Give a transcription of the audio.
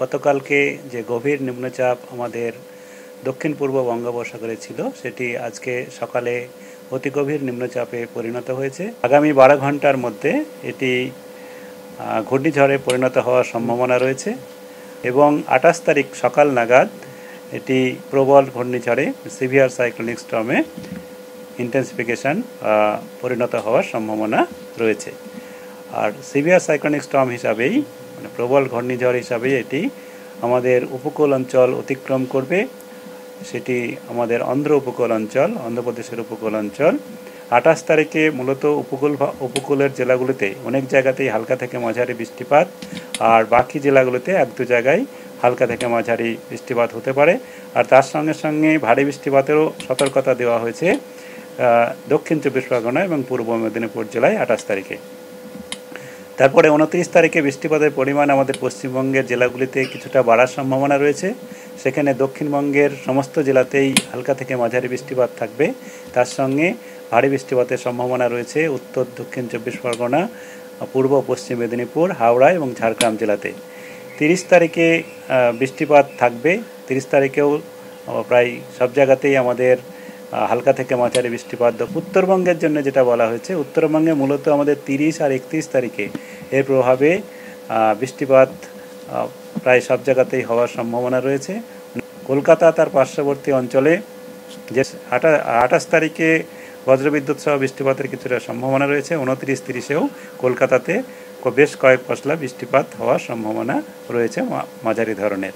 গতকালকে যে গভীর নিম্নচাপ আমাদের দক্ষিণ পূর্ব বঙ্গোপসাগরে ছিল সেটি আজকে সকালে অতি গভীর নিম্নচাপে পরিণত হয়েছে। আগামী 12 ঘন্টার মধ্যে এটি ঘূর্ণিঝড়ে পরিণত হওয়ার সম্ভাবনা রয়েছে এবং 28 তারিখ সকাল নাগাদ এটি প্রবল ঘূর্ণিঝড়ে সিভিয়ার সাইক্লোনিক স্টর্মে ইন্টেন্সিফিকেশন পরিণত হওয়ার সম্ভাবনা রয়েছে। আর সিভিয়ার সাইক্লোনিক স্টর্ম হিসাবেই প্রবল ঘূর্ণিঝড় হিসাবে এটি আমাদের উপকূল অঞ্চল অতিক্রম করবে। সেটি আমাদের অন্ধ্র উপকূল অঞ্চল, অন্ধ্রপ্রদেশের উপকূল অঞ্চল। 28 তারিখে মূলত উপকূলের জেলাগুলিতে অনেক জায়গাতেই হালকা থেকে মাঝারি বৃষ্টিপাত, আর বাকি জেলাগুলিতে 1-2 জায়গায় হালকা থেকে মাঝারি বৃষ্টিপাত হতে পারে। আর তার সঙ্গে সঙ্গে ভারী বৃষ্টিপাতেরও সতর্কতা দেওয়া হয়েছে দক্ষিণ 24 পরগনা এবং পূর্ব মেদিনীপুর জেলায় 28 তারিখে। তারপরে 29 তারিখে বৃষ্টিপাতের পরিমাণ আমাদের পশ্চিমবঙ্গের জেলাগুলিতে কিছুটা বাড়ার সম্ভাবনা রয়েছে। সেখানে দক্ষিণবঙ্গের সমস্ত জেলাতেই হালকা থেকে মাঝারি বৃষ্টিপাত থাকবে। তার সঙ্গে ভারী বৃষ্টিপাতের সম্ভাবনা রয়েছে উত্তর দক্ষিণ 24 পরগনা, পূর্ব পশ্চিম মেদিনীপুর, হাওড়া এবং ঝাড়গ্রাম জেলাতে। 30 তারিখে বৃষ্টিপাত থাকবে। 30 তারিখেও প্রায় সব জায়গাতেই আমাদের হালকা থেকে মাঝারি বৃষ্টিপাত। উত্তরবঙ্গের জন্য যেটা বলা হয়েছে, উত্তরবঙ্গে মূলত আমাদের 30 আর 31 তারিখে এর প্রভাবে বৃষ্টিপাত প্রায় সব জায়গাতেই হওয়ার সম্ভাবনা রয়েছে। কলকাতা তার পার্শ্ববর্তী অঞ্চলে যে 28 তারিখে বজ্রবিদ্যুৎ সহ বৃষ্টিপাতের কিছুটা সম্ভাবনা রয়েছে। 29-30-এও কলকাতাতে বেশ কয়েক পশলা বৃষ্টিপাত হওয়ার সম্ভাবনা রয়েছে মাঝারি ধরনের।